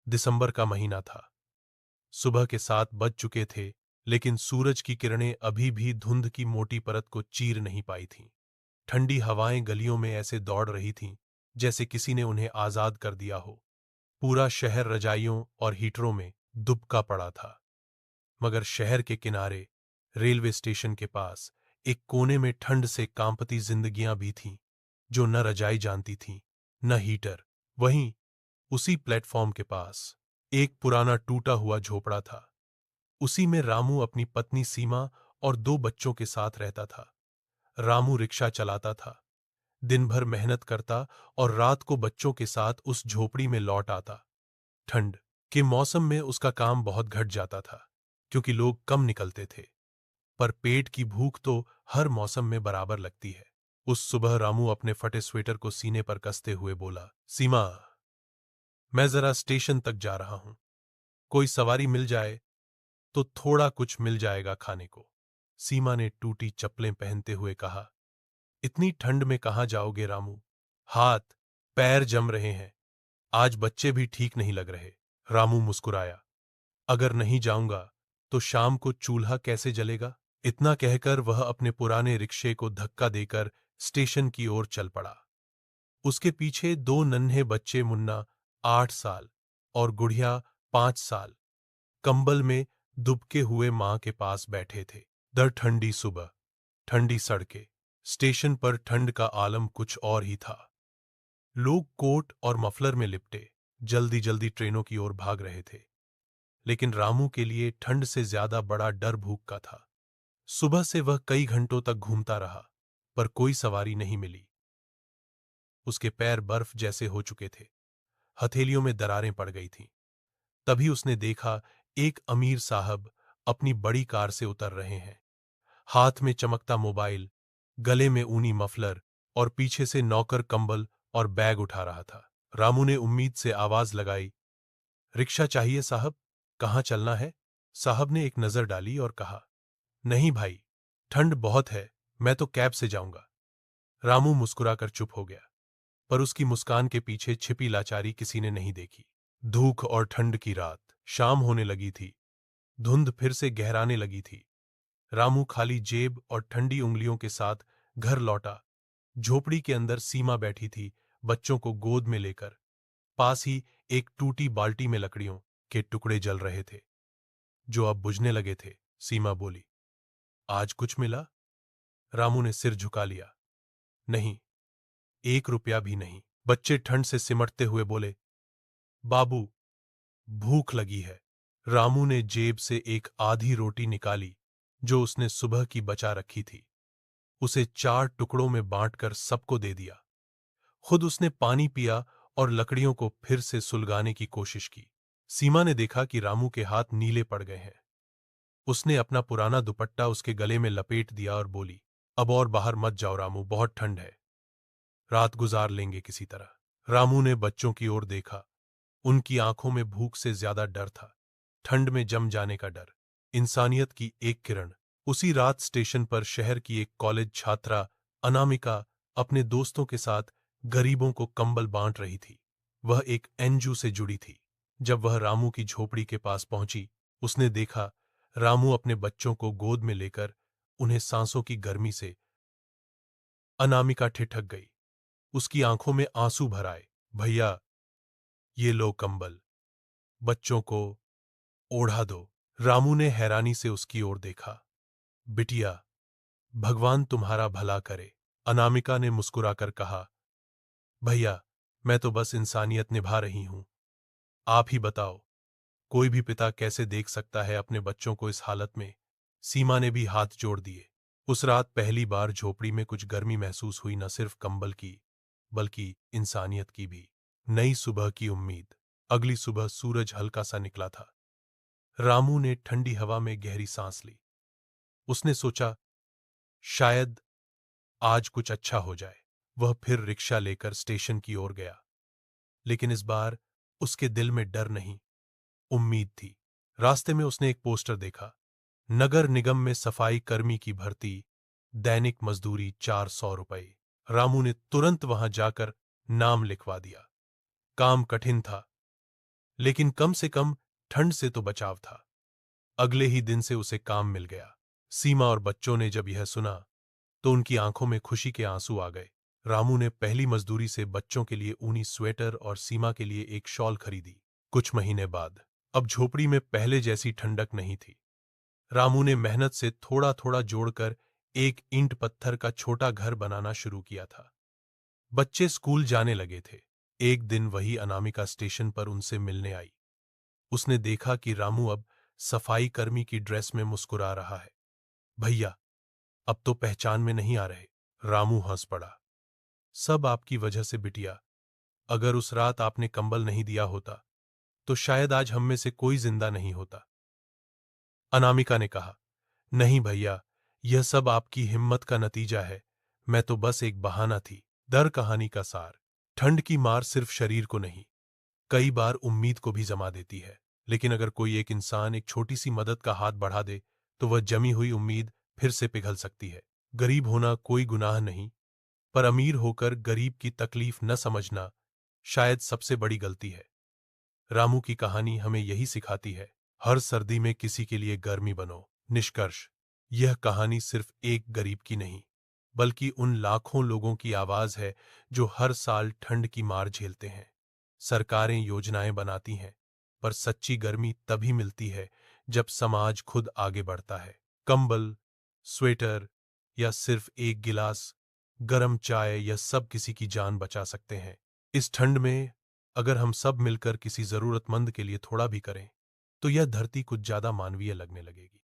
दिसंबर का महीना था। सुबह के 7 बज चुके थे, लेकिन सूरज की किरणें अभी भी धुंध की मोटी परत को चीर नहीं पाई थीं। ठंडी हवाएं गलियों में ऐसे दौड़ रही थीं, जैसे किसी ने उन्हें आजाद कर दिया हो। पूरा शहर रजाइयों और हीटरों में दुबका पड़ा था। मगर शहर के किनारे, रेलवे स्टेशन के पास, एक कोने में ठंड से कांपती जिंदगियां भी थीं, जो न रजाई जानती थीं, न हीटर। वहीं उसी प्लेटफॉर्म के पास एक पुराना टूटा हुआ झोपड़ा था। उसी में रामू अपनी पत्नी सीमा और 2 बच्चों के साथ रहता था। रामू रिक्शा चलाता था, दिन भर मेहनत करता और रात को बच्चों के साथ उस झोपड़ी में लौट आता। ठंड के मौसम में उसका काम बहुत घट जाता था, क्योंकि लोग कम निकलते थे। पर पेट की भूख तो हर मौसम में बराबर लगती है। उस सुबह रामू अपने फटे स्वेटर को सीने पर कसते हुए बोला, सीमा, मैं जरा स्टेशन तक जा रहा हूं। कोई सवारी मिल जाए तो थोड़ा कुछ मिल जाएगा खाने को। सीमा ने टूटी चप्पलें पहनते हुए कहा, इतनी ठंड में कहां जाओगे रामू? हाथ पैर जम रहे हैं। आज बच्चे भी ठीक नहीं लग रहे। रामू मुस्कुराया, अगर नहीं जाऊंगा तो शाम को चूल्हा कैसे जलेगा? इतना कहकर वह अपने पुराने रिक्शे को धक्का देकर स्टेशन की ओर चल पड़ा। उसके पीछे 2 नन्हे बच्चे, मुन्ना 8 साल और गुड़िया 5 साल, कंबल में दुबके हुए मां के पास बैठे थे। दर ठंडी सुबह, ठंडी सड़कें, स्टेशन पर ठंड का आलम कुछ और ही था। लोग कोट और मफलर में लिपटे जल्दी जल्दी ट्रेनों की ओर भाग रहे थे। लेकिन रामू के लिए ठंड से ज्यादा बड़ा डर भूख का था। सुबह से वह कई घंटों तक घूमता रहा, पर कोई सवारी नहीं मिली। उसके पैर बर्फ जैसे हो चुके थे, हथेलियों में दरारें पड़ गई थीं। तभी उसने देखा, एक अमीर साहब अपनी बड़ी कार से उतर रहे हैं। हाथ में चमकता मोबाइल, गले में ऊनी मफलर और पीछे से नौकर कंबल और बैग उठा रहा था। रामू ने उम्मीद से आवाज लगाई, रिक्शा चाहिए साहब, कहाँ चलना है? साहब ने एक नजर डाली और कहा, नहीं भाई, ठंड बहुत है, मैं तो कैब से जाऊंगा। रामू मुस्कुराकर चुप हो गया, पर उसकी मुस्कान के पीछे छिपी लाचारी किसी ने नहीं देखी। धूप और ठंड की रात शाम होने लगी थी। धुंध फिर से गहराने लगी थी। रामू खाली जेब और ठंडी उंगलियों के साथ घर लौटा। झोपड़ी के अंदर सीमा बैठी थी, बच्चों को गोद में लेकर। पास ही एक टूटी बाल्टी में लकड़ियों के टुकड़े जल रहे थे, जो अब बुझने लगे थे। सीमा बोली, आज कुछ मिला? रामू ने सिर झुका लिया, नहीं, 1 रुपया भी नहीं। बच्चे ठंड से सिमटते हुए बोले, बाबू, भूख लगी है। रामू ने जेब से एक आधी रोटी निकाली, जो उसने सुबह की बचा रखी थी। उसे 4 टुकड़ों में बांटकर सबको दे दिया। खुद उसने पानी पिया और लकड़ियों को फिर से सुलगाने की कोशिश की। सीमा ने देखा कि रामू के हाथ नीले पड़ गए हैं। उसने अपना पुराना दुपट्टा उसके गले में लपेट दिया और बोली, अब और बाहर मत जाओ रामू, बहुत ठंड है। रात गुजार लेंगे किसी तरह। रामू ने बच्चों की ओर देखा। उनकी आंखों में भूख से ज्यादा डर था, ठंड में जम जाने का डर। इंसानियत की एक किरण। उसी रात स्टेशन पर शहर की एक कॉलेज छात्रा अनामिका अपने दोस्तों के साथ गरीबों को कंबल बांट रही थी। वह एक एनजीओ से जुड़ी थी। जब वह रामू की झोपड़ी के पास पहुंची, उसने देखा, रामू अपने बच्चों को गोद में लेकर उन्हें सांसों की गर्मी से। अनामिका ठिठक गई। उसकी आंखों में आंसू भर आए। भैया, ये लो कंबल, बच्चों को ओढ़ा दो। रामू ने हैरानी से उसकी ओर देखा। बिटिया, भगवान तुम्हारा भला करे। अनामिका ने मुस्कुराकर कहा, भैया, मैं तो बस इंसानियत निभा रही हूं। आप ही बताओ, कोई भी पिता कैसे देख सकता है अपने बच्चों को इस हालत में? सीमा ने भी हाथ जोड़ दिए। उस रात पहली बार झोपड़ी में कुछ गर्मी महसूस हुई, न सिर्फ कंबल की, बल्कि इंसानियत की भी। नई सुबह की उम्मीद। अगली सुबह सूरज हल्का सा निकला था। रामू ने ठंडी हवा में गहरी सांस ली। उसने सोचा, शायद आज कुछ अच्छा हो जाए। वह फिर रिक्शा लेकर स्टेशन की ओर गया, लेकिन इस बार उसके दिल में डर नहीं, उम्मीद थी। रास्ते में उसने एक पोस्टर देखा, नगर निगम में सफाई कर्मी की भर्ती, दैनिक मजदूरी 400 रुपये। रामू ने तुरंत वहां जाकर नाम लिखवा दिया। काम कठिन था, लेकिन कम से कम ठंड से तो बचाव था। अगले ही दिन से उसे काम मिल गया। सीमा और बच्चों ने जब यह सुना तो उनकी आंखों में खुशी के आंसू आ गए। रामू ने पहली मजदूरी से बच्चों के लिए ऊनी स्वेटर और सीमा के लिए एक शॉल खरीदी। कुछ महीने बाद अब झोपड़ी में पहले जैसी ठंडक नहीं थी। रामू ने मेहनत से थोड़ा थोड़ा जोड़कर एक ईंट पत्थर का छोटा घर बनाना शुरू किया था। बच्चे स्कूल जाने लगे थे। एक दिन वही अनामिका स्टेशन पर उनसे मिलने आई। उसने देखा कि रामू अब सफाई कर्मी की ड्रेस में मुस्कुरा रहा है। भैया, अब तो पहचान में नहीं आ रहे। रामू हंस पड़ा। सब आपकी वजह से बिटिया। अगर उस रात आपने कंबल नहीं दिया होता तो शायद आज हम में से कोई जिंदा नहीं होता। अनामिका ने कहा, नहीं भैया, यह सब आपकी हिम्मत का नतीजा है। मैं तो बस एक बहाना थी। दर कहानी का सार। ठंड की मार सिर्फ शरीर को नहीं, कई बार उम्मीद को भी जमा देती है। लेकिन अगर कोई एक इंसान एक छोटी सी मदद का हाथ बढ़ा दे तो वह जमी हुई उम्मीद फिर से पिघल सकती है। गरीब होना कोई गुनाह नहीं, पर अमीर होकर गरीब की तकलीफ न समझना शायद सबसे बड़ी गलती है। रामू की कहानी हमें यही सिखाती है, हर सर्दी में किसी के लिए गर्मी बनो। निष्कर्ष, यह कहानी सिर्फ एक गरीब की नहीं, बल्कि उन लाखों लोगों की आवाज है जो हर साल ठंड की मार झेलते हैं। सरकारें योजनाएं बनाती हैं, पर सच्ची गर्मी तभी मिलती है जब समाज खुद आगे बढ़ता है। कंबल, स्वेटर या सिर्फ एक गिलास गरम चाय, यह सब किसी की जान बचा सकते हैं। इस ठंड में अगर हम सब मिलकर किसी जरूरतमंद के लिए थोड़ा भी करें तो यह धरती कुछ ज्यादा मानवीय लगने लगेगी।